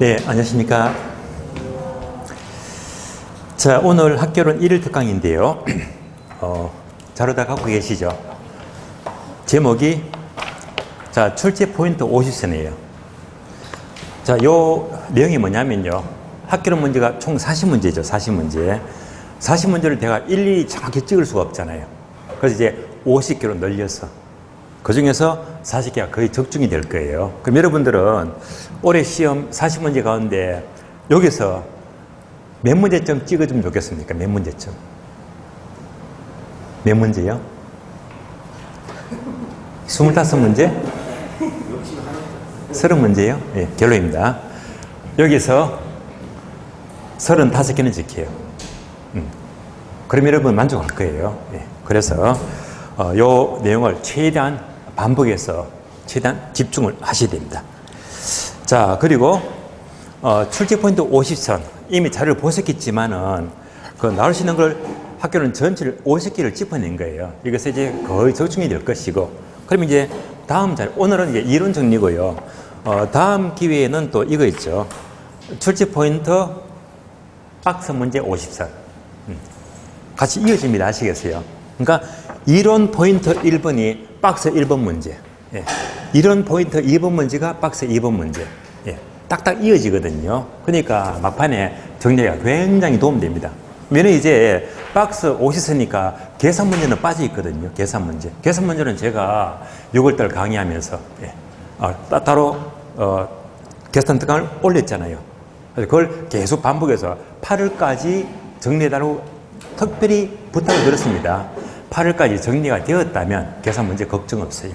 네, 안녕하십니까. 자, 오늘 학교는 1일 특강인데요. 자료 다 갖고 계시죠? 제목이, 자, 출제 포인트 50선이에요. 자, 요 내용이 뭐냐면요. 학교는 문제가 총 40문제죠, 40문제. 40문제를 내가 일일이 정확히 찍을 수가 없잖아요. 그래서 이제 50개로 늘려서, 그 중에서 40개가 거의 적중이 될 거예요. 그럼 여러분들은 올해 시험 40문제 가운데 여기서 몇 문제점 찍어주면 좋겠습니까? 몇 문제점? 몇 문제요? 25문제? 30문제요? 예, 결론입니다. 여기서 35개는 지켜요. 그럼 여러분 만족할 거예요. 예, 그래서 요 내용을 최대한 반복해서 최대한 집중을 하셔야 됩니다. 자, 그리고 출제 포인트 50선 이미 자료를 보셨겠지만은 그 나오시는 걸 학교는 전체를 50개를 짚어낸 거예요. 이것이 이제 거의 적중이 될 것이고, 그럼 이제 다음 자료, 오늘은 이제 이론 정리고요. 다음 기회에는 또 이거 있죠. 출제 포인트 박스 문제 50선. 같이 이어집니다. 아시겠어요? 그러니까 이론 포인트 1번이 박스 1번 문제. 예. 이론 포인트 2번 문제가 박스 2번 문제. 예. 딱딱 이어지거든요. 그러니까 막판에 정리가 굉장히 도움됩니다. 왜냐면 이제 박스 50선이니까 계산 문제는 빠져 있거든요. 계산 문제. 계산 문제는 제가 6월달 강의하면서 따로 계산 특강을 올렸잖아요. 그래서 그걸 계속 반복해서 8월까지 정리해달라고 특별히 부탁을 드렸습니다. 8월까지 정리가 되었다면 계산 문제 걱정 없어요.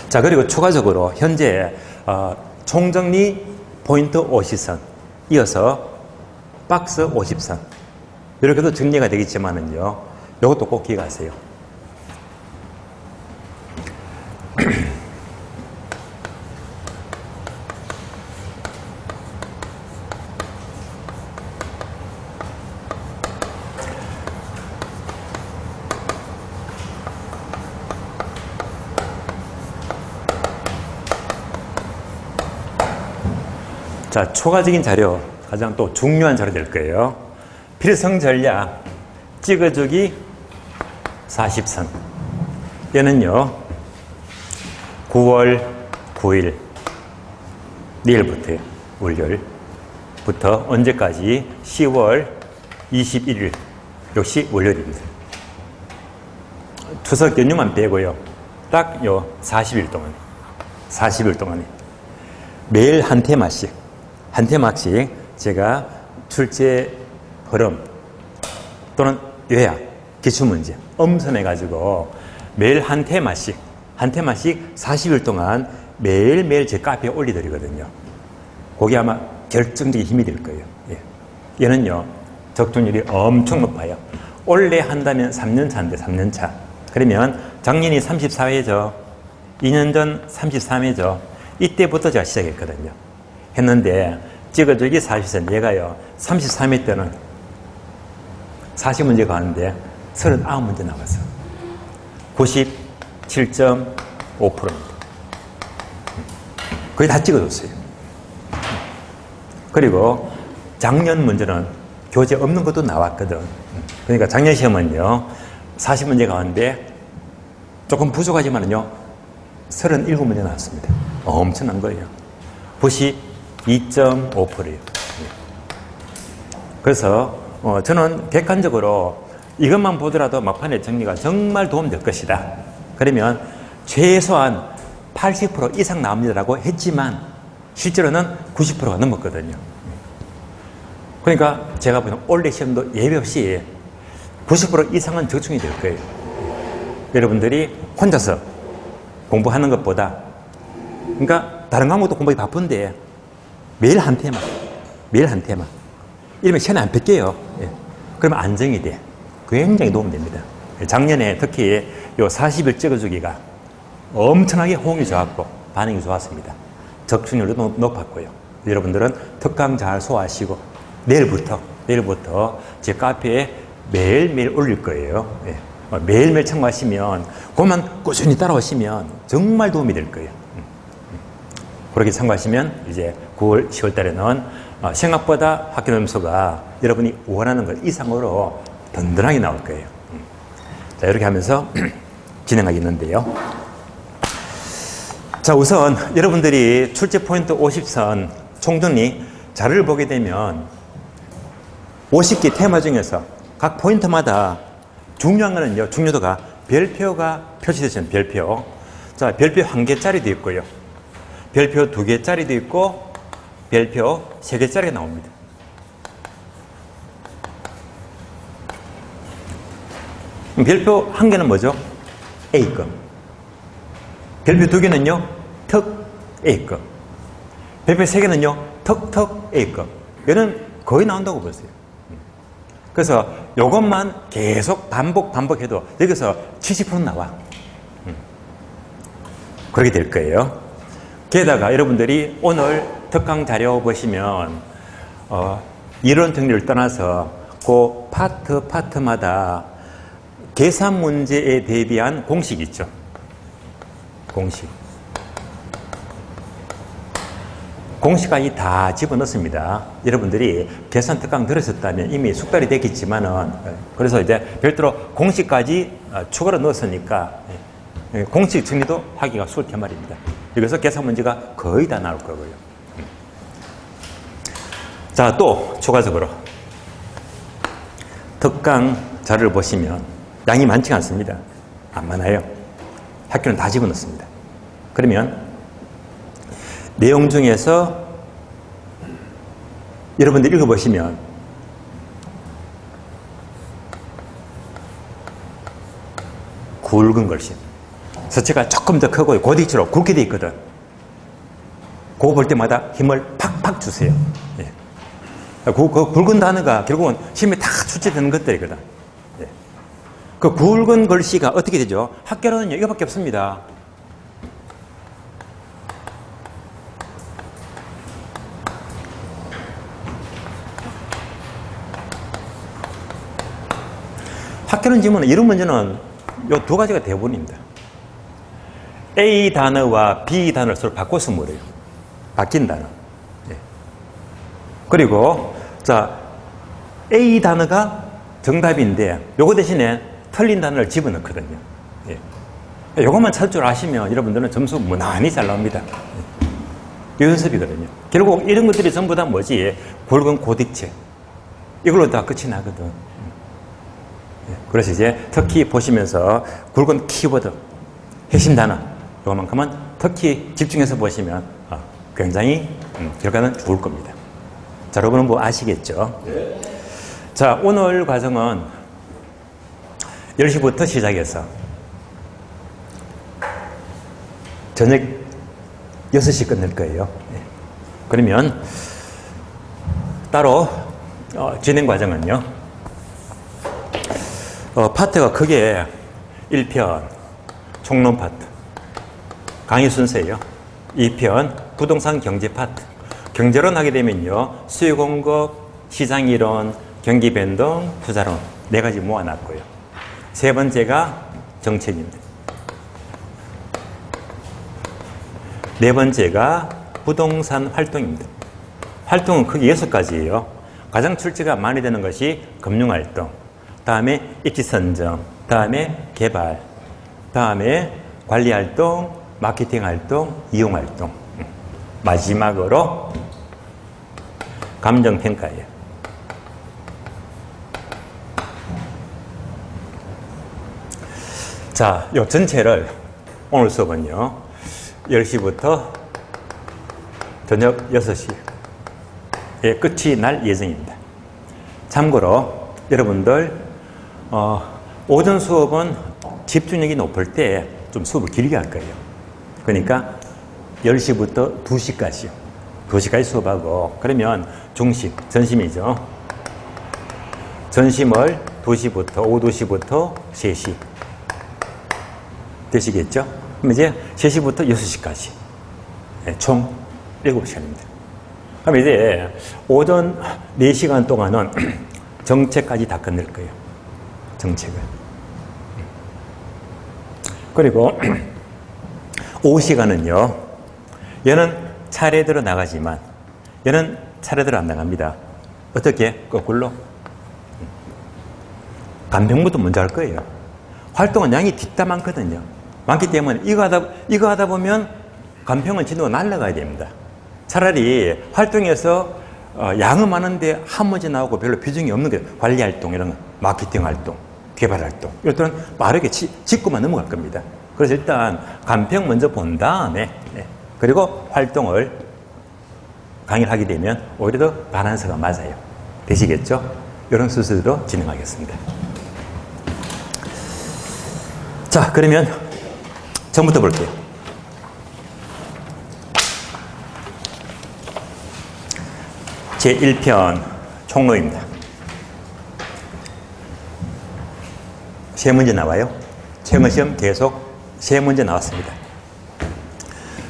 자, 그리고 추가적으로 현재 총정리 포인트 50선 이어서 박스 50선 이렇게도 정리가 되겠지만은요, 이것도 꼭 기억하세요. 자, 초과적인 자료, 가장 또 중요한 자료 될 거예요. 필성 전략 찍어주기 40선. 얘는요, 9월 9일, 내일부터, 월요일부터 언제까지? 10월 21일, 역시 월요일입니다. 추석 연휴만 빼고요. 딱 요 40일 동안에 매일 한 테마씩 제가 출제 흐름 또는 요약, 기출문제 엄선해가지고 매일 한 테마씩 40일 동안 매일매일 제 카페에 올려드리거든요. 그게 아마 결정적인 힘이 될 거예요. 예. 얘는요, 적중률이 엄청 높아요. 올해 한다면 3년차인데 3년차. 그러면 작년이 34회죠. 2년 전 33회죠. 이때부터 제가 시작했거든요. 했는데 찍어주기 40선 얘가요 33회 때는 40문제 가는데 39문제 나왔어. 97.5%입니다. 거의 다 찍어줬어요. 그리고 작년 문제는 교재 없는 것도 나왔거든. 그러니까 작년 시험은요 40문제 가는데 조금 부족하지만요 37문제 나왔습니다. 엄청난 거예요. 92.5%예요. 그래서 저는 객관적으로 이것만 보더라도 막판의 정리가 정말 도움될 것이다. 그러면 최소한 80% 이상 나옵니다라고 했지만 실제로는 90%가 넘었거든요. 그러니까 제가 보는 올해 시험도 예외 없이 90% 이상은 적중이 될 거예요. 여러분들이 혼자서 공부하는 것보다, 그러니까 다른 과목도 공부하기 바쁜데 매일 한 테마 이러면 시간이 안 뺏겨요. 예. 그러면 안정이 돼. 굉장히 도움됩니다. 작년에 특히 요 40일 찍어주기가 엄청나게 호응이 좋았고 반응이 좋았습니다. 적중률도 높았고요. 여러분들은 특강 잘 소화하시고 내일부터 제 카페에 매일매일 올릴 거예요. 예. 매일매일 참고하시면 그것만 꾸준히 따라오시면 정말 도움이 될 거예요. 그렇게 참고하시면 이제 9월, 10월 달에는 생각보다 학교 점수가 여러분이 원하는 것 이상으로 든든하게 나올 거예요. 자, 이렇게 하면서 진행하겠는데요. 자, 우선 여러분들이 출제 포인트 50선 총정리 자료를 보게 되면 50개 테마 중에서 각 포인트마다 중요한 거는요, 중요도가 별표가 표시되어 있는 별표. 자, 별표 1개짜리도 있고요. 별표 2개짜리도 있고, 별표 3개짜리가 나옵니다. 별표 1개는 뭐죠? A급. 별표 2개는요, 특 A급. 별표 3개는요, 특 A급. 얘는 거의 나온다고 보세요. 그래서 이것만 계속 반복해도 여기서 70% 나와. 그렇게 될 거예요. 게다가 여러분들이 오늘 특강 자료 보시면 이론 정리를 떠나서 그 파트마다 계산 문제에 대비한 공식이 있죠. 공식까지 다 집어넣습니다. 여러분들이 계산 특강 들으셨다면 이미 숙달이 됐겠지만은, 그래서 이제 별도로 공식까지 추가로 넣었으니까 공식 정리도 하기가 수월해 말입니다. 여기서 계산 문제가 거의 다 나올 거고요. 자, 또 추가적으로 특강 자료를 보시면 양이 많지 않습니다. 안 많아요. 학교는 다 집어넣습니다. 그러면 내용 중에서 여러분들 읽어보시면 굵은 글씨, 서체가 조금 더 크고 고딕처럼 굵게 돼 있거든. 그거 볼 때마다 힘을 팍팍 주세요. 예. 그 굵은 단어가 결국은 힘이 다 출제되는 것들이거든. 예. 그 굵은 글씨가 어떻게 되죠? 학교로는 이거밖에 없습니다. 학교는 지금 이런 문제는 이 2가지가 대부분입니다. A 단어와 B 단어를 서로 바꿔서 뭐래요? 바뀐 단어. 예. 그리고 자, A 단어가 정답인데 요거 대신에 틀린 단어를 집어넣거든요. 예. 요것만 찾을 줄 아시면 여러분들은 점수 무난히 잘 나옵니다. 예. 이 연습이거든요. 결국 이런 것들이 전부 다 뭐지? 굵은 고딕체. 이걸로 다 끝이 나거든. 그래서 이제 특히 보시면서 굵은 키워드, 핵심 단어, 이것만큼은 특히 집중해서 보시면 굉장히 결과는 좋을 겁니다. 자, 여러분은 뭐 아시겠죠? 네. 자, 오늘 과정은 10시부터 시작해서 저녁 6시 끝낼 거예요. 네. 그러면 따로 진행 과정은요. 파트가 크게 1편 총론 파트 강의 순서예요. 2편 부동산 경제 파트. 경제론 하게 되면요, 수요 공급, 시장 이론, 경기 변동, 투자론 4가지 모아놨고요. 3번째가 정책입니다. 4번째가 부동산 활동입니다. 활동은 크게 6가지예요. 가장 출제가 많이 되는 것이 금융활동, 다음에 입지 선정, 다음에 개발, 다음에 관리활동, 마케팅활동, 이용활동, 마지막으로 감정평가예요. 자, 이 전체를 오늘 수업은요 10시부터 저녁 6시에 끝이 날 예정입니다. 참고로 여러분들 오전 수업은 집중력이 높을 때 좀 수업을 길게 할 거예요. 그러니까 10시부터 2시까지요. 2시까지 수업하고, 그러면 중심, 전심이죠. 전심을 2시부터, 오후 2시부터 3시 되시겠죠? 그럼 이제 3시부터 6시까지 총 7시간입니다. 그럼 이제 오전 4시간 동안은 정책까지 다 끝낼 거예요. 정책을. 그리고 오후 시간은요, 얘는 차례대로 나가지만 얘는 차례대로 안 나갑니다. 어떻게? 거꾸로. 간평부터 먼저 할 거예요. 활동은 양이 뒷다 많거든요. 많기 때문에 이거 하다 보면 간평은 진도가 날아가야 됩니다. 차라리 활동에서 양은 많은데 한 문제 나오고 별로 비중이 없는 게 관리활동, 이런 거, 마케팅 활동, 개발활동, 이것들은 빠르게 짚고만 넘어갈 겁니다. 그래서 일단 간평 먼저 본 다음에 그리고 활동을 강의를 하게 되면 오히려 더 밸런스가 맞아요. 되시겠죠? 이런 순서대로 진행하겠습니다. 자, 그러면 처음부터 볼게요. 제1편 총로입니다. 세 문제 나와요. 최근 시험 계속 세 문제 나왔습니다.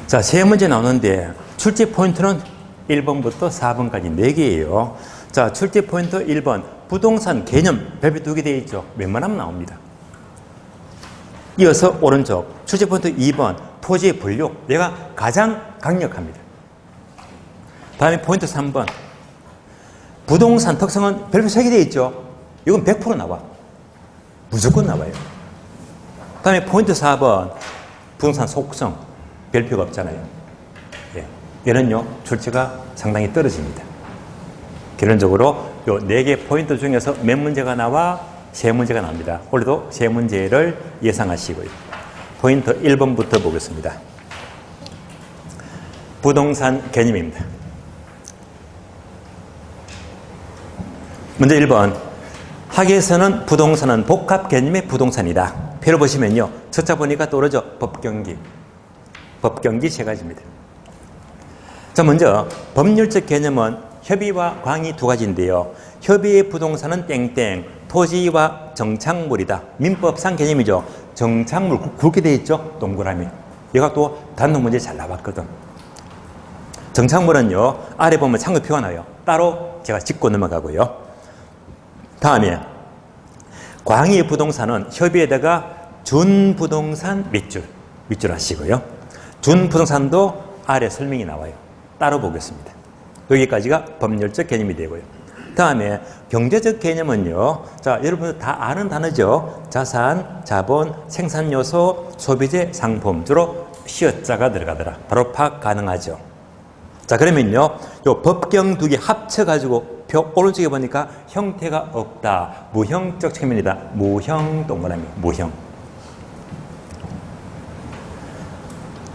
자, 세 문제 나오는데 출제 포인트는 1번부터 4번까지 4개예요. 자, 출제 포인트 1번 부동산 개념 별표 2개 되어 있죠. 웬만하면 나옵니다. 이어서 오른쪽 출제 포인트 2번 토지의 분류, 얘가 가장 강력합니다. 다음에 포인트 3번 부동산 특성은 별표 3개 되어 있죠. 이건 100% 나와. 무조건 나와요. 다음에 포인트 4번 부동산 속성, 별표가 없잖아요. 얘는요 출제가 상당히 떨어집니다. 결론적으로 요 4개 포인트 중에서 몇 문제가 나와? 3문제가 나옵니다. 오늘도 3문제를 예상하시고요. 포인트 1번부터 보겠습니다. 부동산 개념입니다. 문제 1번 학에서는 부동산은 복합 개념의 부동산이다. 표를 보시면요 첫자 보니까 떠오르죠. 법경기. 법경기 세 가지입니다. 자, 먼저 법률적 개념은 협의와 광의 두 가지인데요. 협의의 부동산은 땡땡, 토지와 정착물이다. 민법상 개념이죠. 정착물 굵게 되어 있죠. 동그라미. 얘가 또 단독 문제 잘 나왔거든. 정착물은요 아래 보면 창구표가 나와요. 따로 제가 짚고 넘어가고요. 다음에 광의 부동산은 협의에다가 준부동산 밑줄 하시고요. 준부동산도 아래 설명이 나와요. 따로 보겠습니다. 여기까지가 법률적 개념이 되고요. 다음에 경제적 개념은요. 자, 여러분들 다 아는 단어죠. 자산, 자본, 생산요소, 소비재, 상품. 주로 시어자가 들어가더라. 바로 파악 가능하죠. 자, 그러면요. 요 법경 두 개 합쳐가지고 표 오른쪽에 보니까 형태가 없다. 무형적 측면이다. 무형 동그라미. 무형.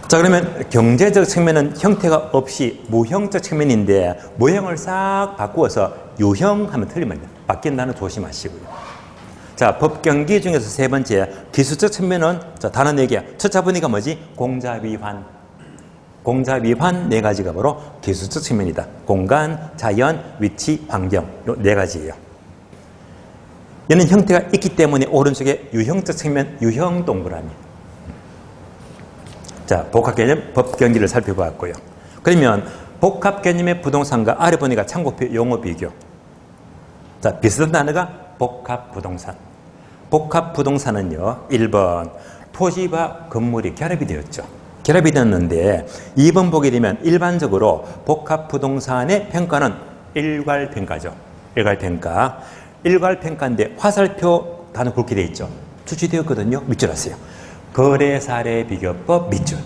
자, 그러면 경제적 측면은 형태가 없이 무형적 측면인데 모형을 싹 바꾸어서 유형 하면 틀리면 바뀐다는 조심하시고요. 자, 법경기 중에서 세 번째 기술적 측면은 자, 단어 4개. 첫째 보니까 뭐지? 공자위환. 공자위환 4가지가 바로 기술적 측면이다. 공간, 자연, 위치, 환경. 요 4가지예요. 얘는 형태가 있기 때문에 오른쪽에 유형적 측면, 유형 동그라미. 자, 복합 개념 법경기를 살펴보았고요. 그러면 복합 개념의 부동산과 아래 보니까 참고표 용어 비교. 자, 비슷한 단어가 복합 부동산. 복합 부동산은요. 1번 토지와 건물이 결합이 되었죠. 결합이 되었는데 2번 보게 되면 일반적으로 복합 부동산의 평가는 일괄평가죠. 일괄평가. 일괄평가인데 화살표 단어 굵게 되어 있죠. 출시되었거든요. 밑줄 하세요. 거래사례비교법 밑줄.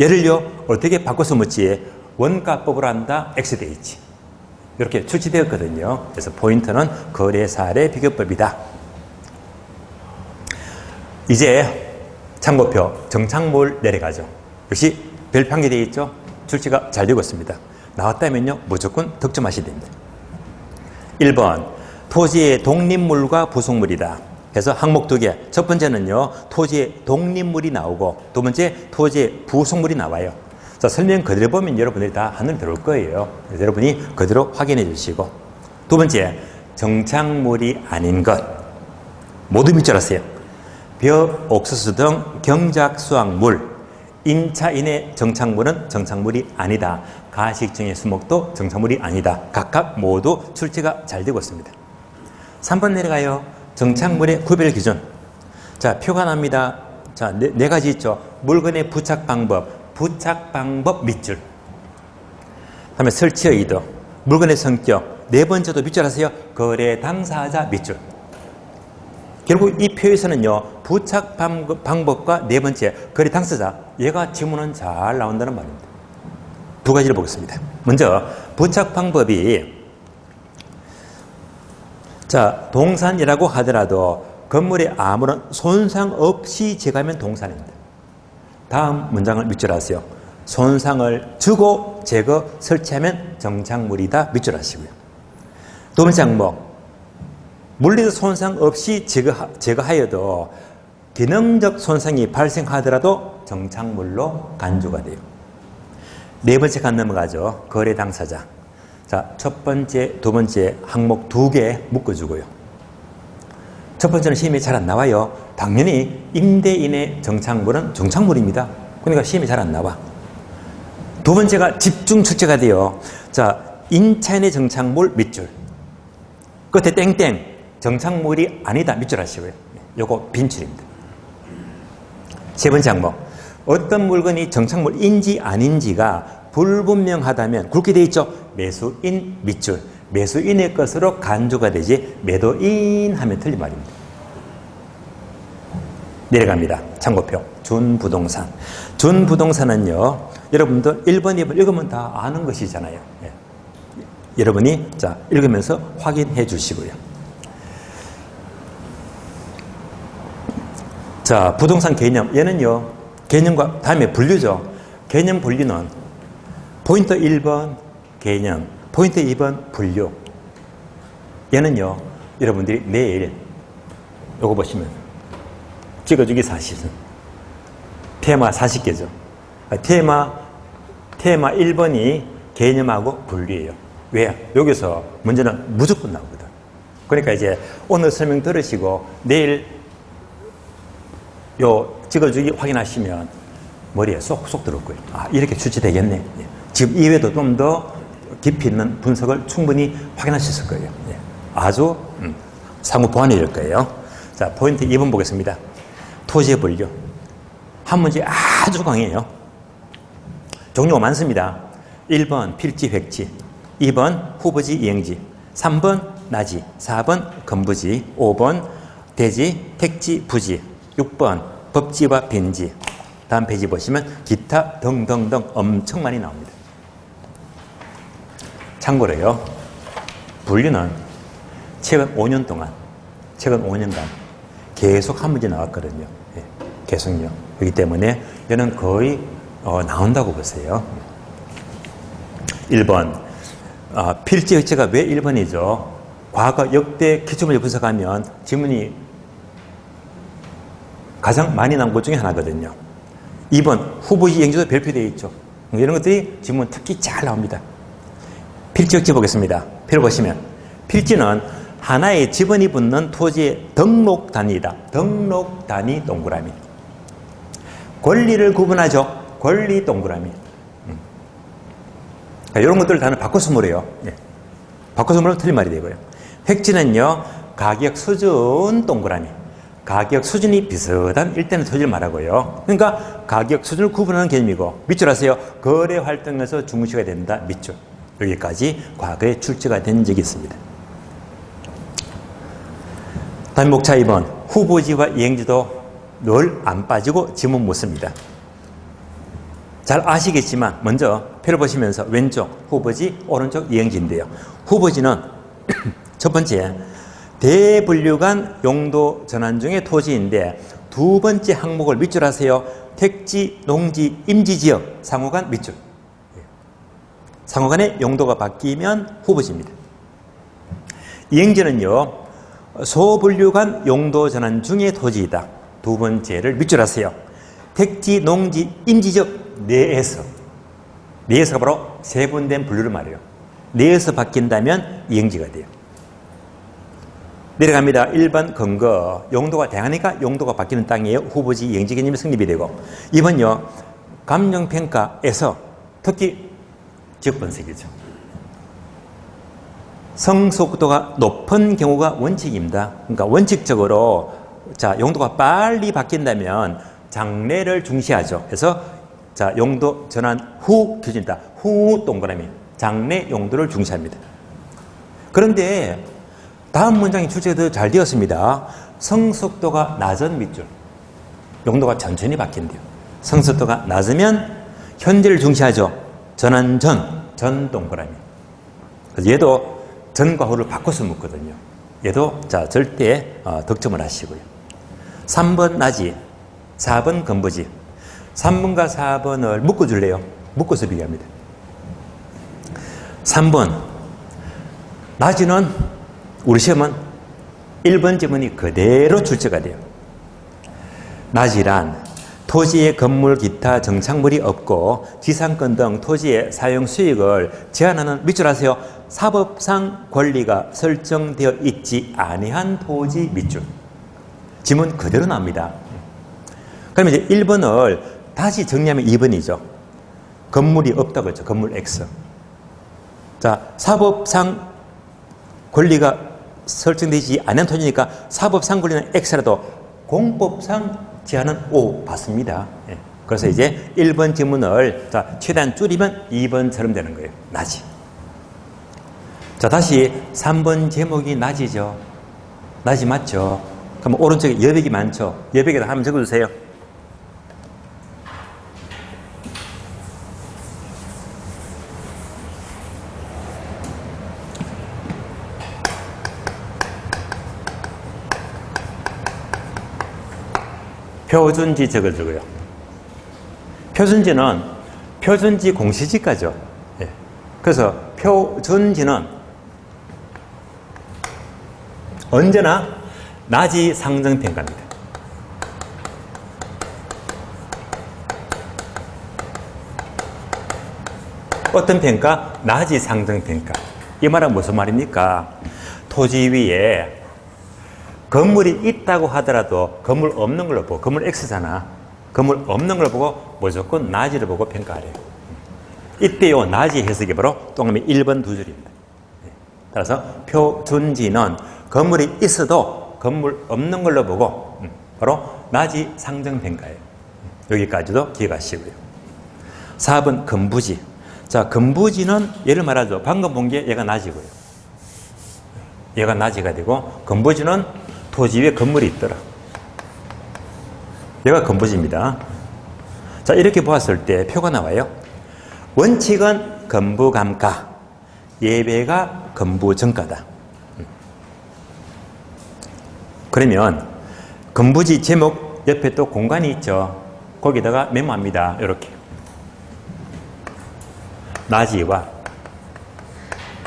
얘를요 어떻게 바꿔서 묻지? 원가법으로 한다. XDH. 이렇게 출시되었거든요. 그래서 포인트는 거래사례비교법이다. 이제 참고표 정착물 내려가죠. 역시 별표 한 개 되어 있죠. 출시가 잘 되고 있습니다. 나왔다면요 무조건 득점하셔야 됩니다. 1번 토지의 독립물과 부속물이다. 그래서 항목 2개. 첫 번째는요 토지의 독립물이 나오고 두 번째 토지의 부속물이 나와요. 자, 설명 그대로 보면 여러분들이 다 하늘 들어올 거예요. 그래서 여러분이 그대로 확인해 주시고 두 번째 정착물이 아닌 것 모두 밑줄 하세요. 벼, 옥수수 등 경작수확물 인차인의 정착물은 정착물이 아니다. 가식종의 수목도 정착물이 아니다. 각각 모두 출제가 잘 되고 있습니다. 3번 내려가요. 정착물의 구별 기준. 자, 표가 납니다. 자, 네 가지 있죠. 물건의 부착 방법 밑줄. 다음에 설치의 의도, 물건의 성격, 네 번째도 밑줄 하세요. 거래 당사자 밑줄. 결국 이 표에서는요, 부착 방법과 네 번째, 거래 당사자, 얘가 지문은 잘 나온다는 말입니다. 두 가지를 보겠습니다. 먼저, 부착 방법이, 자, 동산이라고 하더라도 건물에 아무런 손상 없이 제거하면 동산입니다. 다음 문장을 밑줄 하세요. 손상을 주고 제거, 설치하면 정착물이다. 밑줄 하시고요. 두 번째 항목, 물리적 손상 없이 제거하여도 기능적 손상이 발생하더라도 정착물로 간주가 돼요. 네 번째 간 넘어가죠. 거래 당사자. 자, 첫 번째, 두 번째 항목 두 개 묶어주고요. 첫 번째는 시험에 잘 안 나와요. 당연히 임대인의 정착물은 정착물입니다. 그러니까 시험에 잘 안 나와. 두 번째가 집중 출제가 돼요. 자, 임차인의 정착물 밑줄. 끝에 땡땡. 정착물이 아니다. 밑줄 하시고요. 요거 빈출입니다. 세 번째 항목. 어떤 물건이 정착물인지 아닌지가 불분명하다면 굵게 되어 있죠. 매수인 밑줄. 매수인의 것으로 간주가 되지 매도인 하면 틀린 말입니다. 내려갑니다. 참고표. 준부동산. 준부동산은요, 여러분들 1번, 2번 읽으면 다 아는 것이잖아요. 예. 여러분이 자 읽으면서 확인해 주시고요. 자, 부동산 개념. 얘는요, 개념과 다음에 분류죠. 개념 분류는 포인트 1번 개념, 포인트 2번 분류. 얘는요, 여러분들이 내일 요거 보시면 찍어주기 40은 테마 40개죠. 테마 1번이 개념하고 분류예요. 왜? 여기서 문제는 무조건 나오거든. 그러니까 이제 오늘 설명 들으시고 내일 요 찍어주기 확인하시면 머리에 쏙쏙 들을 거예요. 아, 이렇게 출제되겠네. 예. 지금 이외에도 좀 더 깊이 있는 분석을 충분히 확인하셨을 거예요. 예. 아주 상호 보완이 될 거예요. 자, 포인트 2번 보겠습니다. 토지의 분류. 한 문제 아주 강해요. 종류가 많습니다. 1번 필지 획지, 2번 후보지 이행지, 3번 나지, 4번 건부지, 5번 대지, 택지, 부지, 6번 법지와 빈지. 다음 페이지 보시면 기타 등등등 엄청 많이 나옵니다. 참고로요, 분류는 최근 5년 동안, 최근 5년간 계속 한 문제 나왔거든요. 예, 계속요. 그렇기 때문에 얘는 거의 나온다고 보세요. 1번 필지 획지가 왜 1번이죠? 과거 역대 기출문제 분석하면 지문이 가장 많이 나온 것 중에 하나거든요. 2번 후보지 이행지도 별표되어 있죠. 이런 것들이 지문 특히 잘 나옵니다. 필지 획지 보겠습니다. 표를 보시면 필지는 하나의 지번이 붙는 토지의 등록 단위이다. 등록 단위 동그라미. 권리를 구분하죠. 권리 동그라미. 이런 것들을 다는 바꿔서 물어요. 예. 바꿔서 물으면 틀린 말이 되고요. 획지는요, 가격 수준 동그라미. 가격 수준이 비슷한 일대는 토지를 말하고요. 그러니까 가격 수준을 구분하는 개념이고, 밑줄 하세요. 거래 활동에서 중시가 된다. 밑줄. 여기까지 과거에 출제가 된 적이 있습니다. 다음 목차 2번 후보지와 이행지도 늘 안 빠지고 지문 묻습니다. 잘 아시겠지만 먼저 표를 보시면서 왼쪽 후보지, 오른쪽 이행지인데요. 후보지는 첫 번째 대분류간 용도 전환 중의 토지인데 두 번째 항목을 밑줄 하세요. 택지, 농지, 임지지역 상호간 밑줄. 상호간의 용도가 바뀌면 후보지입니다. 이행지는요, 소분류간 용도 전환 중의 토지이다. 두 번째를 밑줄 하세요. 택지, 농지, 임지지역 내에서가 바로 세분된 분류를 말해요. 내에서 바뀐다면 이행지가 돼요. 내려갑니다. 1번 근거. 용도가 다양하니까 용도가 바뀌는 땅이에요. 후보지 이행지 개념이 성립이 되고. 2번요. 감정평가에서 특히 지역분석이죠. 성숙도가 높은 경우가 원칙입니다. 그러니까 원칙적으로 자, 용도가 빨리 바뀐다면 장래를 중시하죠. 그래서 자, 용도 전환 후 규정이다. 후 동그라미. 장래 용도를 중시합니다. 그런데 다음 문장이 출제가 더 잘 되었습니다. 성숙도가 낮은 밑줄. 용도가 천천히 바뀐대요. 성숙도가 낮으면 현재를 중시하죠. 전한 전 동그라미. 그래서 얘도 전과 후를 바꿔서 묻거든요. 얘도 자 절대 득점을 하시고요. 3번 나지, 4번 건부지. 3번과 4번을 묶어줄래요? 묶어서 비교합니다. 3번 나지는 우리 시험은 1번 지문이 그대로 출제가 돼요. 나지란 토지의 건물 기타 정착물이 없고 지상권 등 토지의 사용 수익을 제한하는 밑줄 아세요? 사법상 권리가 설정되어 있지 아니한 토지 밑줄. 지문 그대로 나옵니다. 그러면 이제 1번을 다시 정리하면 2번이죠. 건물이 없다고 했죠. 건물 X. 자, 사법상 권리가 설정되지 않은 토지니까 사법상 권리는 X라도 공법상 제한은 O 받습니다. 예. 그래서 이제 1번 지문을 자, 최대한 줄이면 2번처럼 되는 거예요. 나지. 자, 다시 3번 제목이 나지죠. 나지 맞죠? 그럼 오른쪽에 여백이 많죠? 여백에다 한번 적어주세요. 표준지 적어주고요. 표준지는 표준지 공시지가죠. 예. 그래서 표준지는 언제나 나지 상정평가입니다. 어떤 평가? 나지 상정평가. 이 말은 무슨 말입니까? 토지 위에 건물이 있다고 하더라도 건물 없는 걸로 보고, 건물 X잖아. 건물 없는 걸 보고 무조건 나지를 보고 평가하래요. 이때요 나지 해석이 바로 동그라미 1번 두 줄입니다. 따라서 표준지는 건물이 있어도 건물 없는 걸로 보고 바로 나지 상정평가예요. 여기까지도 기억하시고요. 4번 건부지. 자, 건부지는 예를 말하죠. 방금 본 게 얘가 나지고요. 얘가 나지가 되고, 건부지는 토지 위에 건물이 있더라. 얘가 건부지입니다. 자, 이렇게 보았을 때 표가 나와요. 원칙은 건부감가, 예배가 건부정가다. 그러면 건부지 제목 옆에 또 공간이 있죠. 거기다가 메모합니다. 이렇게 나지와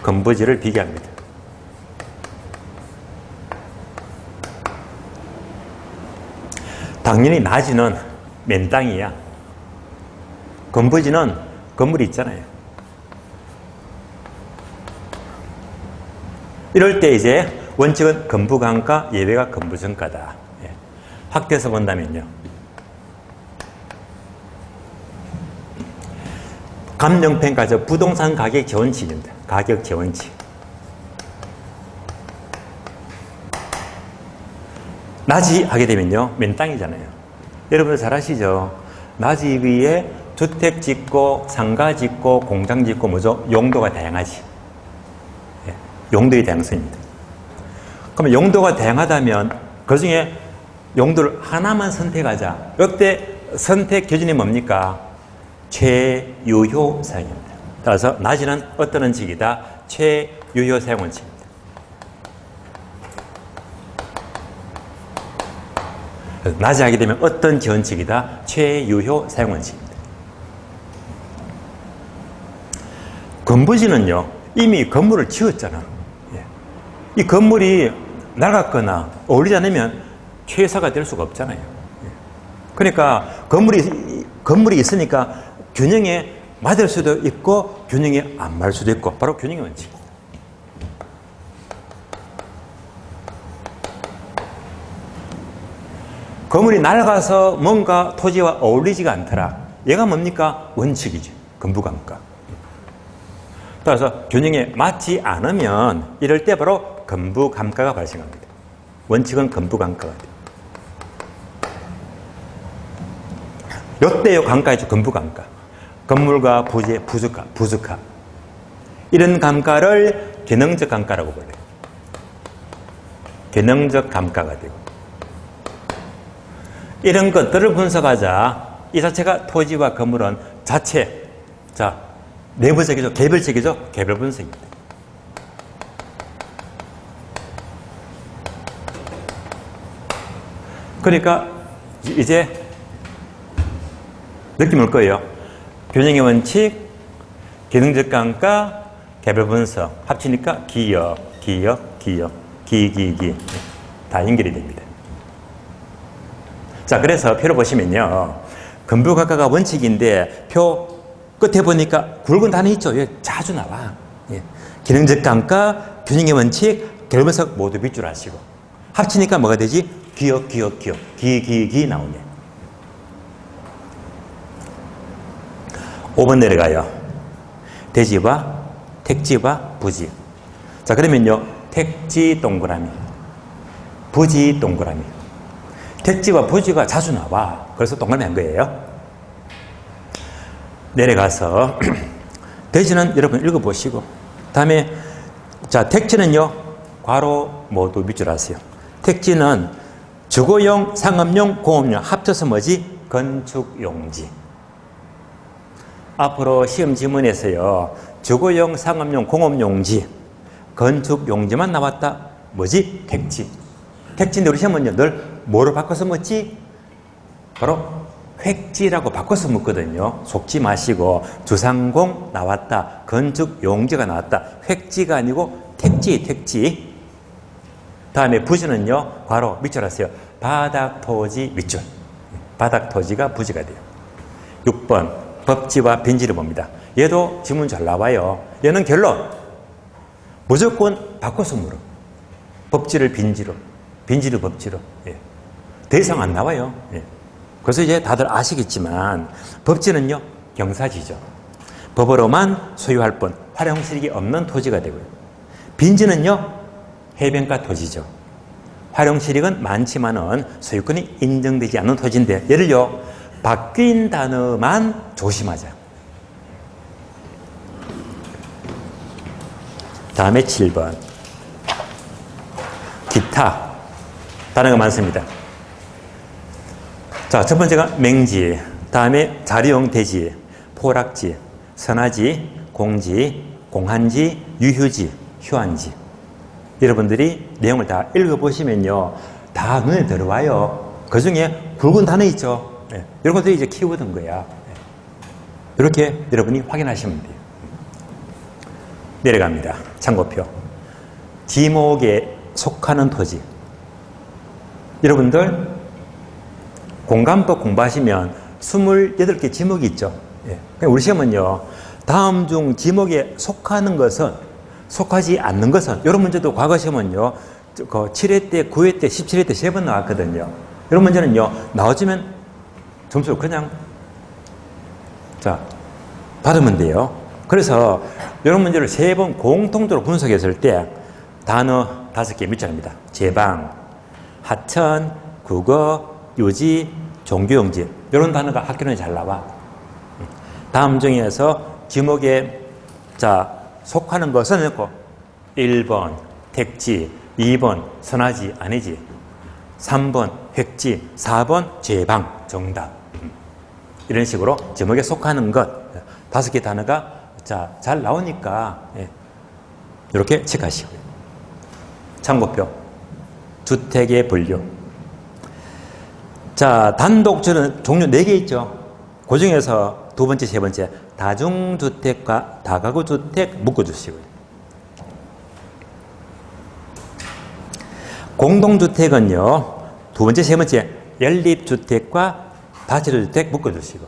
건부지를 비교합니다. 당연히 나지는 맨 땅이야. 건부지는 건물이 있잖아요. 이럴 때 이제 원칙은 건부감가, 예배가 건부정가다. 예. 확대해서 본다면요. 감정평가죠. 부동산 가격 재원칙입니다. 가격 재원칙. 나지 하게 되면요. 맨 땅이잖아요. 여러분들 잘 아시죠? 나지 위에 주택 짓고 상가 짓고 공장 짓고 뭐죠? 용도가 다양하지. 예. 용도의 다양성입니다. 그러면 용도가 다양하다면 그중에 용도를 하나만 선택하자. 이때 선택 기준이 뭡니까? 최유효 사용입니다. 따라서 나지는 어떤 원칙이다? 최유효 사용 원칙입니다. 나지 하게 되면 어떤 지원칙이다? 최유효 사용 원칙입니다. 건부지는요, 이미 건물을 지었잖아. 이 건물이 낡았거나 어울리지 않으면 최사가 될 수가 없잖아요. 그러니까 건물이 있으니까 균형에 맞을 수도 있고 균형에 안 맞을 수도 있고, 바로 균형의 원칙. 건물이 낡아서 뭔가 토지와 어울리지가 않더라. 얘가 뭡니까? 원칙이지. 건부감가. 따라서 균형에 맞지 않으면 이럴 때 바로 건부감가가 발생합니다. 원칙은 건부감가가 돼요. 요때요 감가이죠. 건부감가. 건물과 부지의 부수가. 이런 감가를 기능적 감가라고 불러요. 기능적 감가가 되고, 이런 것들을 분석하자 이 자체가 토지와 건물은 자체, 자, 내부적이죠, 개별적이죠, 개별 분석입니다. 그러니까 이제 느낌 올 거예요. 균형의 원칙, 기능적 감가, 개별 분석 합치니까 기역, 기역, 기역, 기 다 연결이 됩니다. 자, 그래서 표를 보시면요, 건물감가가 원칙인데 표 끝에 보니까 굵은 단위 있죠. 여기 자주 나와. 예. 기능적 감가, 균형의 원칙, 개별 분석 모두 밑줄 하시고 합치니까 뭐가 되지? 기역, 기역, 기역, 기 나오네. 5번 내려가요. 대지와 택지와 부지. 자, 그러면요, 택지 동그라미, 부지 동그라미. 택지와 부지가 자주 나와. 그래서 동그라미 한 거예요. 내려가서 대지는 여러분 읽어보시고, 다음에 자, 택지는요, 괄호 모두 밑줄 하세요. 택지는 주거용, 상업용, 공업용 합쳐서 뭐지? 건축용지. 앞으로 시험 지문에서요, 주거용, 상업용, 공업용지, 건축용지만 나왔다. 뭐지? 택지. 택지인데 우리 시험은요, 늘 뭐로 바꿔서 묻지? 바로 획지라고 바꿔서 묻거든요. 속지 마시고 주상공 나왔다, 건축용지가 나왔다. 획지가 아니고 택지, 택지. 다음에 부지는요, 괄호 밑줄 하세요. 바닥토지 밑줄. 바닥토지가 부지가 돼요. 6번 법지와 빈지를 봅니다. 얘도 지문 잘 나와요. 얘는 결론 무조건 바꿔서 물어. 법지를 빈지로, 빈지를 법지로. 예. 더 이상 안 나와요. 예. 그래서 이제 다들 아시겠지만 법지는요, 경사지죠. 법으로만 소유할 뿐 활용실익이 없는 토지가 되고요. 빈지는요, 해변가 토지죠. 활용실익은 많지만은 소유권이 인정되지 않는 토지인데, 얘를요, 바뀐 단어만 조심하자. 다음에 7번 기타. 단어가 많습니다. 자, 첫 번째가 맹지, 다음에 자료용 대지, 포락지, 선화지, 공지, 공한지, 유휴지, 휴한지. 여러분들이 내용을 다 읽어보시면요, 다 눈에 들어와요. 그 중에 굵은 단어 있죠. 네. 이런 것들이 이제 키워드인 거야. 네. 이렇게 여러분이 확인하시면 돼요. 내려갑니다. 참고표. 지목에 속하는 토지. 여러분들 공간법 공부하시면 28개 지목이 있죠. 예. 우리 시험은요, 다음 중 지목에 속하는 것은, 속하지 않는 것은, 이런 문제도 과거 시험은요, 7회 때, 9회 때, 17회 때 3번 나왔거든요. 이런 문제는요, 나와주면 점수 그냥, 자, 받으면 돼요. 그래서 이런 문제를 3번 공통적으로 분석했을 때 단어 5개 밑줄합니다. 제방, 하천, 국어, 유지, 종교용지. 이런 단어가 학교는 잘 나와. 다음 중에서 지목에, 자, 속하는 것은 있고 1번 택지, 2번 선화지 아니지, 3번 획지, 4번 제방. 정답. 이런 식으로 지목에 속하는 것 5개 단어가, 자, 잘 나오니까, 예, 이렇게 체크하시고요. 참고표. 주택의 분류. 자, 단독주는 종류 4개 있죠. 그 중에서 두 번째, 세 번째, 다중주택과 다가구주택 묶어주시고요. 공동주택은요, 두 번째, 세 번째, 연립주택과 다세대주택 묶어주시고.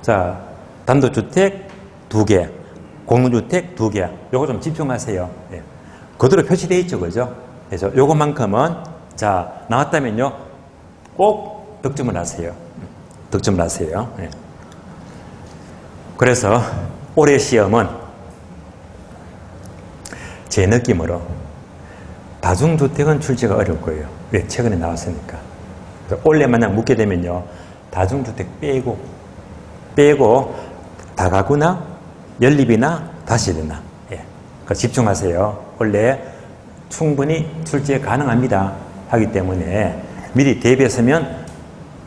자, 단독주택 2개, 공동주택 2개. 요거 좀 집중하세요. 예. 그대로 표시되어 있죠, 그죠? 그래서 요것만큼은, 자, 나왔다면요, 꼭 득점을 하세요. 득점을 하세요. 예. 그래서 올해 시험은 제 느낌으로 다중주택은 출제가 어려울 거예요. 왜? 최근에 나왔으니까. 올해 만약 묻게 되면요, 다중주택 빼고 다가구나 연립이나 다시되나. 예. 그 집중하세요. 원래 충분히 출제 가능합니다. 하기 때문에 미리 대비했으면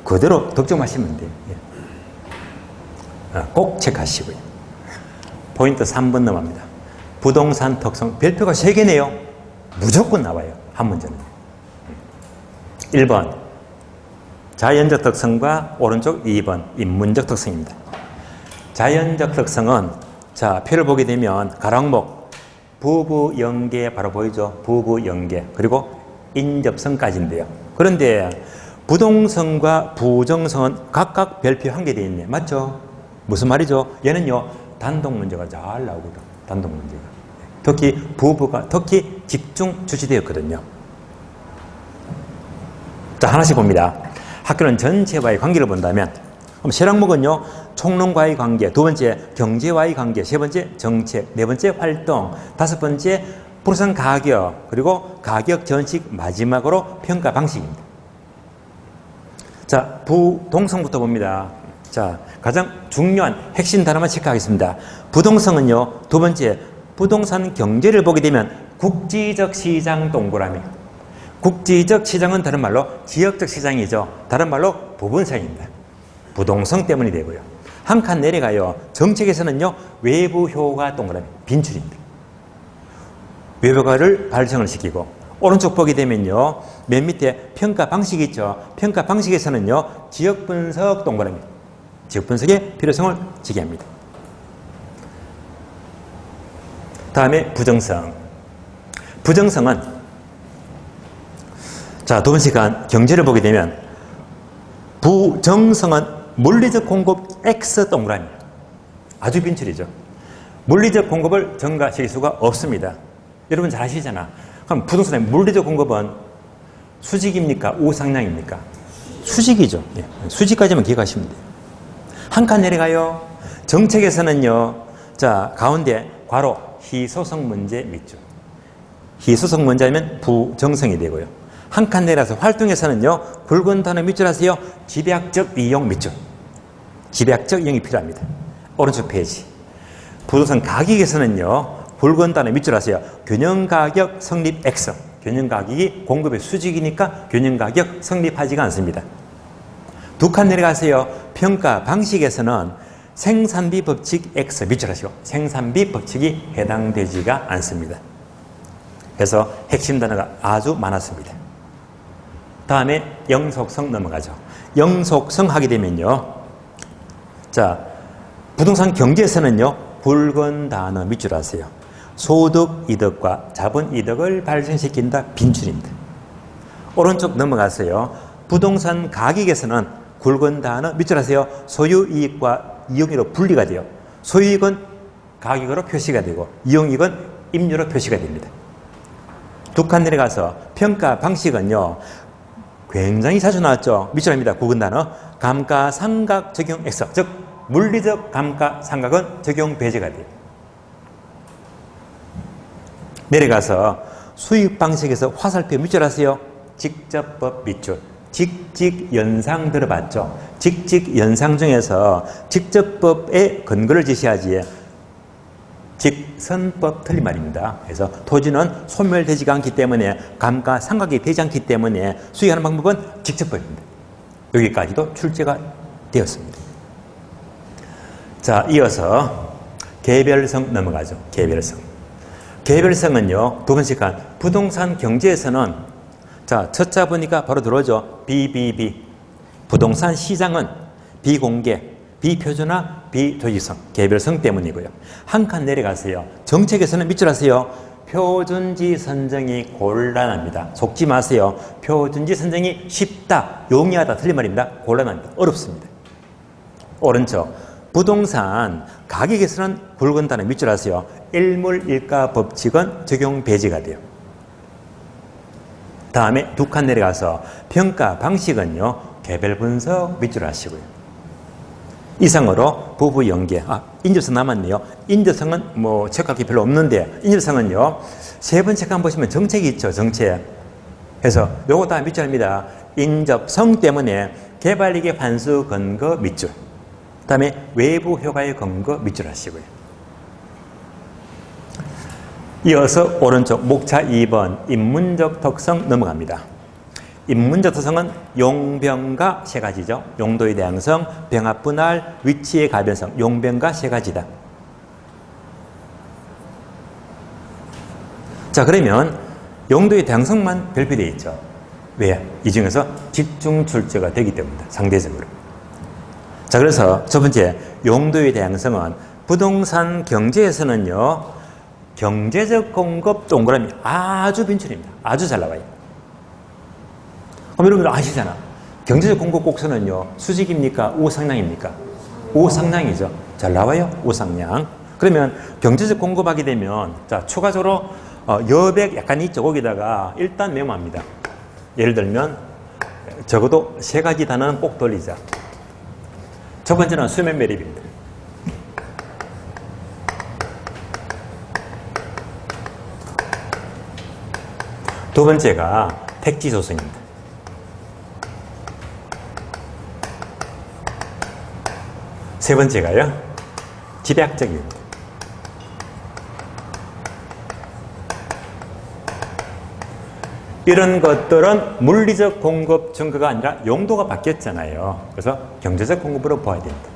그대로 득점하시면 돼요. 예. 꼭 체크하시고요. 포인트 3번 넘어갑니다. 부동산 특성 별표가 3개네요. 무조건 나와요. 한 문제는. 1번 자연적 특성과 오른쪽 2번 인문적 특성입니다. 자연적 특성은 자 표를 보게 되면 가랑목 부부 연계 바로 보이죠? 부부 연계 그리고 인접성까지인데요. 그런데 부동성과 부정성은 각각 별표 1개 되어 있네. 맞죠? 무슨 말이죠? 얘는요 단독 문제가 잘 나오거든. 단독 문제가. 특히 부부가 특히 집중 주시되었거든요. 자 하나씩 봅니다. 학교는 전체와의 관계를 본다면 그럼 세 항목은요 총론과의 관계, 두 번째 경제와의 관계, 세 번째 정책, 네 번째 활동, 다섯 번째 부동산 가격, 그리고 가격 전식, 마지막으로 평가 방식입니다. 자 부동성부터 봅니다. 자 가장 중요한 핵심 단어만 체크하겠습니다. 부동성은요 두 번째 부동산 경제를 보게 되면 국지적 시장 동그라미. 국지적 시장은 다른 말로 지역적 시장이죠. 다른 말로 부분성입니다. 부동성 때문이 되고요. 한 칸 내려가요. 정책에서는요 외부 효과 동그라미 빈출입니다. 외부 효과를 발생을 시키고 오른쪽 보게 되면요 맨 밑에 평가 방식이 있죠. 평가 방식에서는요 지역 분석 동그라미 지역 분석의 필요성을 지게합니다. 다음에 부정성. 부정성은 자, 두 번째 경제를 보게 되면 부정성은 물리적 공급 X 동그라미. 아주 빈출이죠. 물리적 공급을 증가시킬 수가 없습니다. 여러분 잘 아시잖아. 그럼 부동산의 물리적 공급은 수직입니까? 우상향입니까? 수직이죠. 예, 수직까지만 기억하시면 돼요. 한 칸 내려가요. 정책에서는요. 자, 가운데 괄호 희소성 문제 밑줄. 희소성 문제면 부정성이 되고요. 한 칸 내려서 활동에서는요. 굵은 단어 밑줄 하세요. 집약적 이용 밑줄. 집약적 이용이 필요합니다. 오른쪽 페이지. 부동산 가격에서는요. 굵은 단어 밑줄 하세요. 균형가격 성립 X. 균형가격이 공급의 수직이니까 균형가격 성립하지가 않습니다. 두 칸 내려가세요. 평가 방식에서는 생산비 법칙 X 밑줄 하시고 생산비 법칙이 해당되지가 않습니다. 그래서 핵심 단어가 아주 많았습니다. 다음에 영속성 넘어가죠. 영속성 하게 되면요. 자, 부동산 경제에서는요. 굵은 단어 밑줄 하세요. 소득 이득과 자본 이득을 발생시킨다 빈줄입니다. 오른쪽 넘어가세요. 부동산 가격에서는 굵은 단어 밑줄 하세요. 소유이익과 이용이익으로 분리가 돼요. 소유이익은 가격으로 표시가 되고 이용이익은 임료로 표시가 됩니다. 두 칸 내려가서 평가 방식은요. 굉장히 자주 나왔죠. 밑줄합니다. 굵은 단어. 감가상각 적용 X. 즉 물리적 감가상각은 적용 배제가 돼요. 내려가서 수익 방식에서 화살표 밑줄 하세요. 직접법 밑줄. 직직연상 들어봤죠? 직직연상 중에서 직접법의 근거를 제시하지 직선법 틀린 말입니다. 그래서 토지는 소멸되지 않기 때문에 감가상각이 되지 않기 때문에 수익하는 방법은 직접법입니다. 여기까지도 출제가 되었습니다. 자, 이어서 개별성 넘어가죠. 개별성. 개별성은요. 두 번째 칸 부동산 경제에서는 자, 첫자 보니까 바로 들어오죠. BBB. 부동산 시장은 비공개, 비표준화, 비조직성, 개별성 때문이고요. 한 칸 내려가세요. 정책에서는 밑줄 하세요. 표준지 선정이 곤란합니다. 속지 마세요. 표준지 선정이 쉽다, 용이하다 틀린 말입니다. 곤란합니다. 어렵습니다. 오른쪽 부동산 가격에서는 굵은 단어 밑줄 하세요. 일물일가 법칙은 적용 배제가 돼요. 다음에 두 칸 내려가서 평가 방식은요. 개별 분석 밑줄 하시고요. 이상으로 부부 연계. 인접성 남았네요. 인접성은 뭐 체크할 게 별로 없는데 인접성은요. 세 번 체크 한번 보시면 정책이 있죠. 정책. 그래서 요거 다 밑줄 합니다. 인접성 때문에 개발이익의 환수 근거 밑줄. 그 다음에 외부 효과의 근거 밑줄 하시고요. 이어서 오른쪽 목차 2번 인문적 특성 넘어갑니다. 인문적 특성은 용병가 세 가지죠. 용도의 다양성, 병합 분할, 위치의 가변성, 용병가 세 가지다. 자, 그러면 용도의 다양성만 별표되어 있죠. 왜? 이 중에서 집중 출제가 되기 때문이다. 상대적으로. 자, 그래서 첫 번째 용도의 다양성은 부동산 경제에서는요, 경제적 공급 동그라미 아주 빈출입니다. 아주 잘 나와요. 그럼 여러분들 아시잖아. 경제적 공급 곡선은요, 수직입니까? 우상향입니까? 우상향이죠. 잘 나와요. 우상향. 그러면 경제적 공급하게 되면, 자, 추가적으로 여백 약간 있죠. 거기다가 일단 메모합니다. 예를 들면, 적어도 세 가지 단어는 꼭 돌리자. 첫 번째는 수면 매립입니다. 두 번째가 택지 조성입니다. 세 번째가요, 집약적입니다. 이런 것들은 물리적 공급 증거가 아니라 용도가 바뀌었잖아요. 그래서 경제적 공급으로 봐야 됩니다.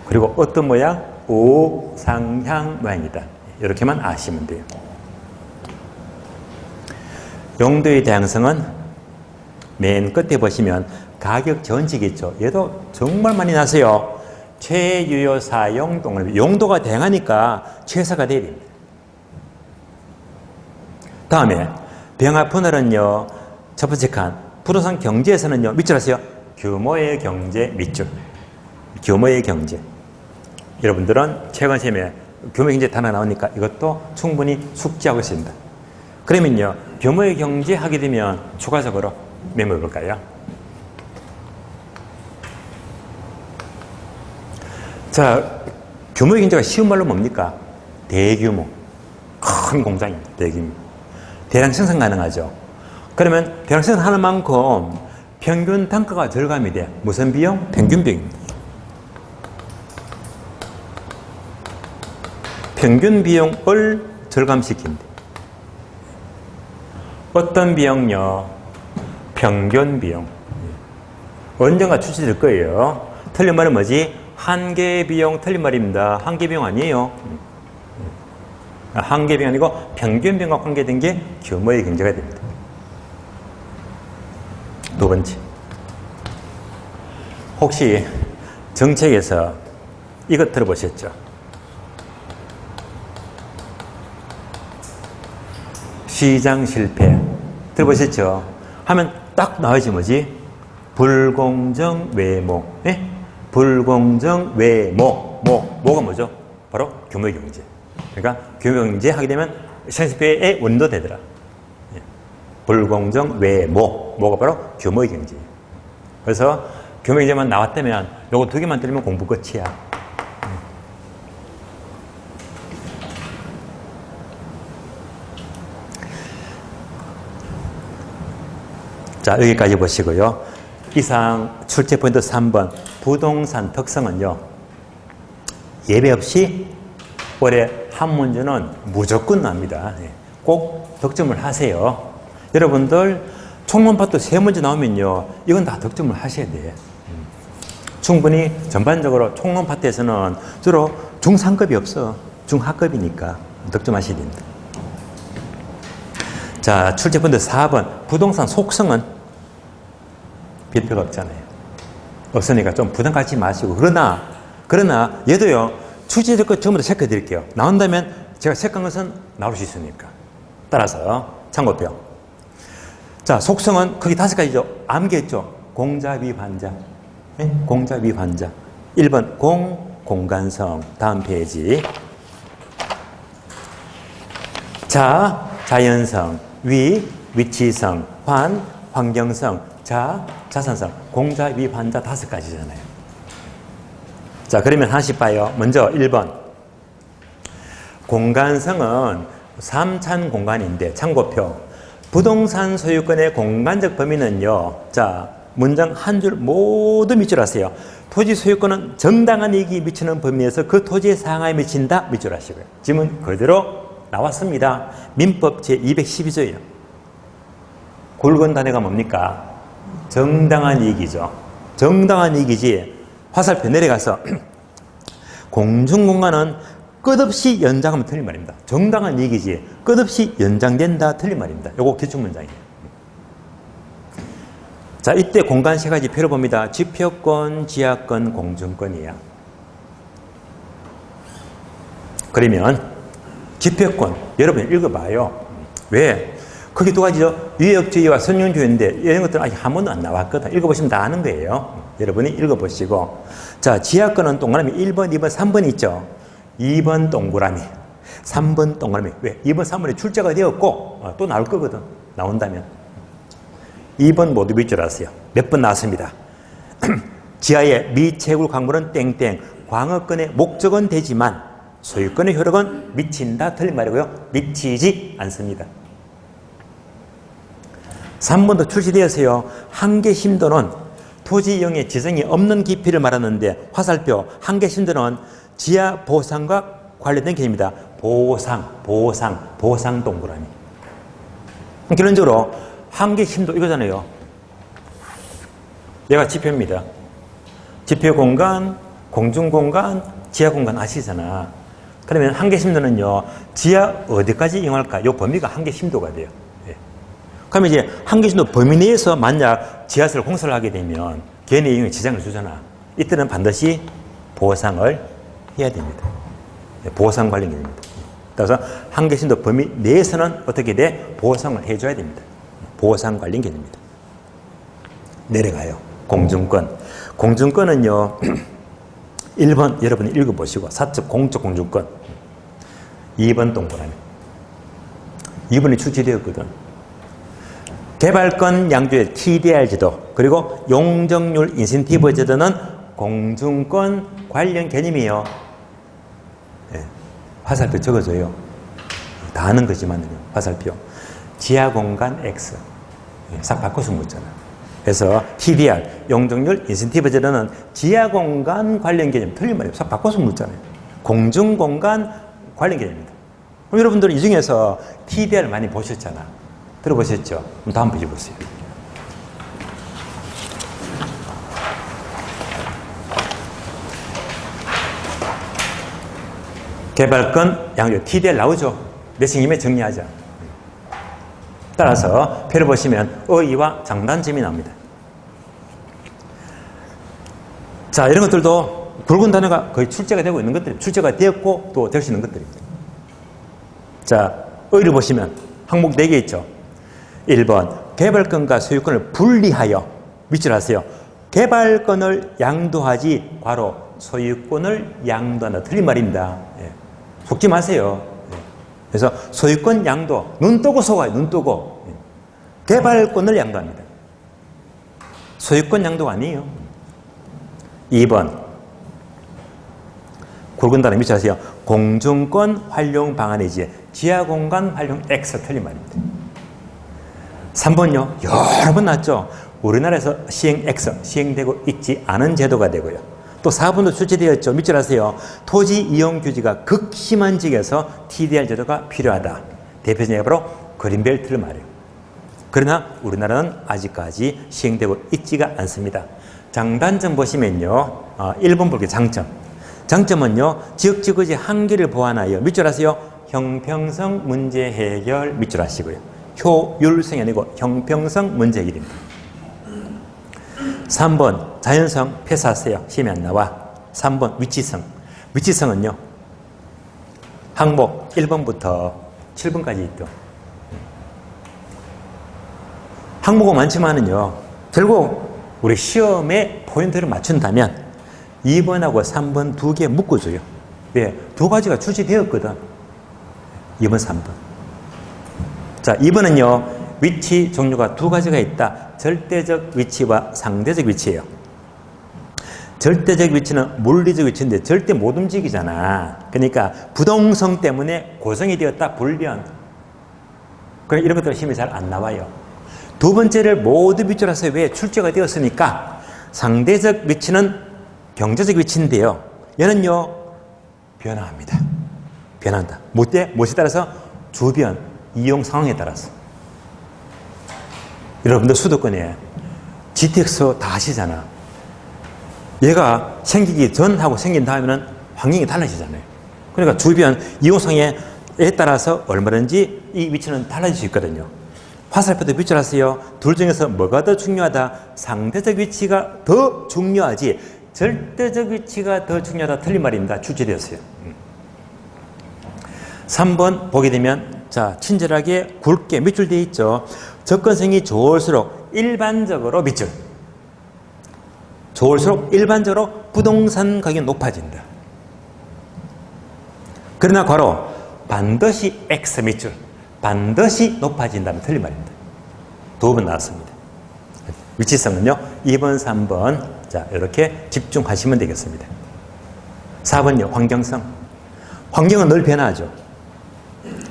그리고 어떤 모양? 우상향 모양이다. 이렇게만 아시면 돼요. 용도의 다양성은 맨 끝에 보시면 가격 전칙이 있죠. 얘도 정말 많이 나세요. 최유효 사용 동그라미. 용도가 다양하니까 최소가 돼야 됩니다. 다음에 병합 분할은요, 첫 번째 칸 부동산 경제에서는요, 밑줄 하세요. 규모의 경제 밑줄. 규모의 경제. 여러분들은 최근 시험에 규모의 경제 단어 나오니까 이것도 충분히 숙지하고 있습니다. 그러면요, 규모의 경제 하게 되면 추가적으로 메모해 볼까요? 자, 규모의 경제가 쉬운 말로 뭡니까? 대규모. 큰 공장입니다. 대규모. 대량 생산 가능하죠. 그러면 대량 생산하는 만큼 평균 단가가 절감이 돼. 무슨 비용? 평균 비용입니다. 평균 비용을 절감시킨다. 어떤 비용요? 평균 비용. 언젠가 출시될 거예요. 틀린 말은 뭐지? 한계 비용. 틀린 말입니다. 한계 비용 아니에요. 한계 비용 아니고 평균 비용과 관계된 게 규모의 경제가 됩니다. 두 번째, 혹시 정책에서 이것 들어보셨죠? 시장 실패 들어보셨죠? 하면 딱 나와야지 뭐지? 불공정 외모. 예? 불공정 외모. 뭐가 뭐죠? 바로 규모의 경제. 그러니까 규모의 경제 하게 되면 시장실패의 원도 되더라. 예. 불공정 외모. 뭐가 바로 규모의 경제. 그래서 규모의 경제만 나왔다면 요거 두 개만 들으면 공부 끝이야. 자, 여기까지 보시고요. 이상 출제 포인트 3번 부동산 특성은요, 예외 없이 올해 한 문제는 무조건 납니다. 꼭 득점을 하세요. 여러분들 총론 파트 3문제 나오면요, 이건 다 득점을 하셔야 돼요. 충분히 전반적으로 총론 파트에서는 주로 중상급이 없어. 중하급이니까 득점하셔야 됩니다. 자, 출제 포인트 4번 부동산 속성은 별표가 없잖아요. 없으니까 좀 부담 갖지 마시고. 그러나 얘도요, 출제될 것 전부 다 체크해 드릴게요. 나온다면 제가 체크한 것은 나올 수 있으니까. 따라서 참고표. 자, 속성은 크게 5가지죠. 암기했죠. 공자 위반자. 네? 공자 위반자. 1번 공간성. 다음 페이지. 자, 자연성. 위치성. 환경성. 자산성. 공자 위반자 5가지잖아요. 자, 그러면 하나씩 봐요. 먼저 1번. 공간성은 삼찬 공간인데, 참고표. 부동산 소유권의 공간적 범위는요, 자, 문장 한 줄 모두 밑줄 하세요. 토지 소유권은 정당한 이익이 미치는 범위에서 그 토지의 상하에 미친다. 밑줄 하시고요. 지문 그대로 나왔습니다. 민법 제212조예요. 굵은 단어가 뭡니까? 정당한 이익이죠. 정당한 이익이지. 화살표 내려가서 공중공간은 끝없이 연장하면 틀린 말입니다. 정당한 이익이지 끝없이 연장된다 틀린 말입니다. 요거 기출문장이에요. 자, 이때 공간 세 가지 표를 봅니다. 지표권, 지하권, 공중권이에요. 그러면 지표권 여러분 읽어봐요. 왜? 그게 두 가지죠. 유역주의와 선용주의인데 이런 것들은 아직 한 번도 안 나왔거든. 읽어보시면 다 아는 거예요. 여러분이 읽어보시고. 자, 지하권은 동그라미 1번, 2번, 3번 있죠. 2번 동그라미, 3번 동그라미. 왜? 2번, 3번에 출제가 되었고 또 나올 거거든. 나온다면. 2번 모두 밑 줄 아세요. 몇 번 나왔습니다. 지하의 미채굴 광물은 땡땡. 광어권의 목적은 되지만 소유권의 효력은 미친다. 틀린 말이고요. 미치지 않습니다. 3번도 출시되었어요. 한계 심도는 토지 이용의 지정이 없는 깊이를 말하는데 화살표 한계 심도는 지하 보상과 관련된 개념입니다. 보상 동그라미. 결론적으로 한계 심도 이거잖아요. 얘가 지표입니다. 지표 공간, 공중 공간, 지하 공간 아시잖아. 그러면 한계 심도는요, 지하 어디까지 이용할까? 요 범위가 한계 심도가 돼요. 예. 그러면 이제 한계 심도 범위 내에서 만약 지하철 공사를 하게 되면 개인의 이용에 지장을 주잖아. 이때는 반드시 보상을 해야 됩니다. 예, 보상 관련 개념입니다. 따라서 한계 심도 범위 내에서는 어떻게 돼? 보상을 해줘야 됩니다. 보상 관련 개념입니다. 내려가요. 공중권. 공중권은요, 1번 여러분이 읽어보시고 사적 공적 공중권. 2번 동그라미. 2번이 출제되었거든. 개발권 양도의 TDR 제도 그리고 용적률 인센티브 제도는 공중권 관련 개념이에요. 네. 화살표 적어줘요. 다 아는 거지만요. 화살표. 지하공간 X. 싹 바꿔서 묻잖아. 그래서 TDR, 용적률 인센티브 제도는 지하공간 관련 개념. 틀린 말이에요. 싹 바꿔서 묻잖아요. 공중공간 관련 개념입니다. 그럼 여러분들은 이 중에서 TDR 많이 보셨잖아. 들어보셨죠? 그럼 다음 페이지 보세요. 개발권, 양조, TDR 나오죠? 내생임에 정리하자. 따라서 표를 보시면 의의와 장단점이 나옵니다. 자, 이런 것들도 굵은 단어가 거의 출제가 되고 있는 것들이 출제가 되었고 또 될 수 있는 것들입니다. 자, 의의를 보시면 항목 4개 있죠. 1번, 개발권과 소유권을 분리하여 밑줄 하세요. 개발권을 양도하지 괄호 소유권을 양도한다. 틀린 말입니다. 예. 속지 마세요. 예. 그래서 소유권 양도, 눈 뜨고 속아요. 눈 뜨고. 예. 개발권을 양도합니다. 소유권 양도가 아니에요. 2번, 굵은 단어 밑줄 하세요. 공중권 활용 방안이지 지하공간 활용 X. 틀린 말입니다. 3번요. 여러 번 나왔죠. 우리나라에서 시행 X, 시행되고 있지 않은 제도가 되고요. 또 4번도 출제되었죠. 밑줄 하세요. 토지 이용 규제가 극심한 지역에서 TDR 제도가 필요하다. 대표적인 예가 바로 그린벨트를 말해요. 그러나 우리나라는 아직까지 시행되고 있지가 않습니다. 장단점 보시면요. 1번 볼게요. 장점. 장점은요. 지역지구의 한계를 보완하여 밑줄 하세요. 형평성 문제 해결 밑줄 하시고요. 효율성이 아니고 형평성 문제 해결입니다. 3번 자연성 패스하세요. 시험에 안 나와. 3번 위치성. 위치성은요. 항목 1번부터 7번까지 있죠. 항목은 많지만은요. 결국 우리 시험에 포인트를 맞춘다면 2번하고 3번 두 개 묶어줘요. 왜? 두 가지가 출제되었거든. 2번, 3번. 자, 2번은요. 위치 종류가 두 가지가 있다. 절대적 위치와 상대적 위치예요. 절대적 위치는 물리적 위치인데 절대 못 움직이잖아. 그러니까 부동성 때문에 고정이 되었다. 불변. 그러니까 이런 것들 힘이 잘 안 나와요. 두 번째를 모두 밑줄 하세요. 왜? 출제가 되었으니까. 상대적 위치는 경제적 위치인데요. 얘는요. 변화합니다. 변한다. 무엇에 따라서? 주변 이용 상황에 따라서. 여러분들 수도권에 GTX 다 아시잖아. 얘가 생기기 전하고 생긴 다음에는 환경이 달라지잖아요. 그러니까 주변 이용 상황에 따라서 얼마든지 이 위치는 달라질 수 있거든요. 화살표도 밑줄하세요. 둘 중에서 뭐가 더 중요하다? 상대적 위치가 더 중요하지 절대적 위치가 더 중요하다. 틀린 말입니다. 출제되었어요. 3번 보게 되면 자 친절하게 굵게 밑줄 되어 있죠. 접근성이 좋을수록 일반적으로 밑줄. 좋을수록 일반적으로 부동산 가격이 높아진다. 그러나 괄호 반드시 X 밑줄. 반드시 높아진다면 틀린 말입니다. 두 번 나왔습니다. 위치성은요. 2번, 3번. 자, 이렇게 집중하시면 되겠습니다. 4번요. 환경성. 환경은 늘 변화하죠.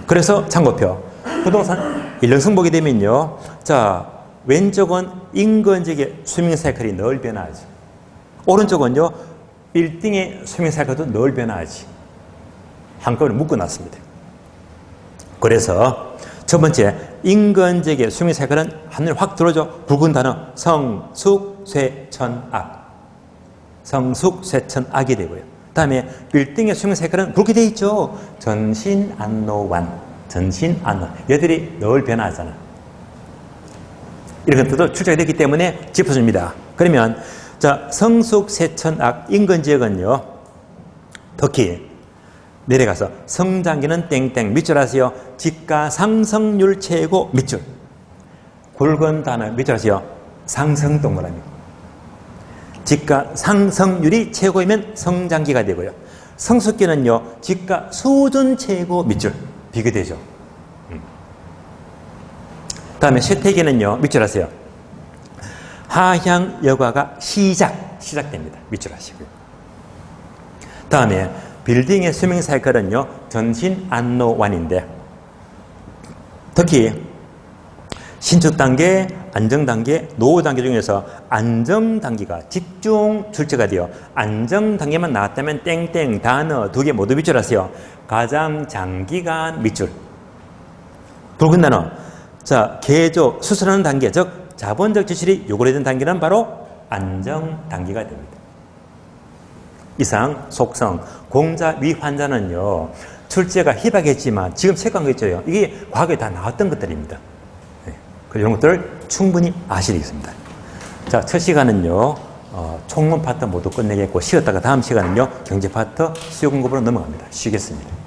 그래서 참고표. 부동산 일령성 보게 되면요. 자, 왼쪽은 인근지역의 스밍 사이클이 늘 변화하죠. 오른쪽은요. 빌딩의 스밍 사이클도 늘 변화하지. 한꺼번에 묶어놨습니다. 그래서 첫 번째 인근지역의 스밍 사이클은 하늘 확 들어오죠. 붉은 단어 성숙쇠천악. 성숙쇠천악이 되고요. 다음에 빌딩의 스밍 사이클은 그렇게 되어 있죠. 전신안노완. 전신안노. 얘들이 늘 변화하잖아. 이런 것들도 출제가 됐기 때문에 짚어줍니다. 그러면 자 성숙쇠천악 인근지역은요. 특히 내려가서 성장기는 땡땡 밑줄 하세요. 집가 상승률 최고 밑줄. 굵은 단어 밑줄 하세요. 상승 동그라미. 집가 상승률이 최고이면 성장기가 되고요. 성숙기는요. 집가 수준 최고 밑줄. 비교되죠. 다음에 쇠퇴기는요. 밑줄 하세요. 하향 여과가 시작됩니다. 밑줄 하시고요. 다음에 빌딩의 스밍 사이클은요. 전신 안노완인데 특히 신축 단계, 안정 단계, 노후 단계 중에서 안정 단계가 집중 출제가 돼요. 안정 단계만 나왔다면 땡땡 단어 두 개 모두 밑줄 하세요. 가장 장기간 밑줄. 붉은 단어. 자, 개조 수술하는 단계, 즉 자본적 지출이 요구되는 단계는 바로 안정 단계가 됩니다. 이상, 속성, 공자, 위, 환자는요. 출제가 희박했지만 지금 체크한 거 있죠. 이게 과거에 다 나왔던 것들입니다. 네. 이런 것들을 충분히 아시겠습니다. 자, 첫 시간은요. 총론 파트 모두 끝내겠고 쉬었다가 다음 시간은요. 경제 파트 수요 공급으로 넘어갑니다. 쉬겠습니다.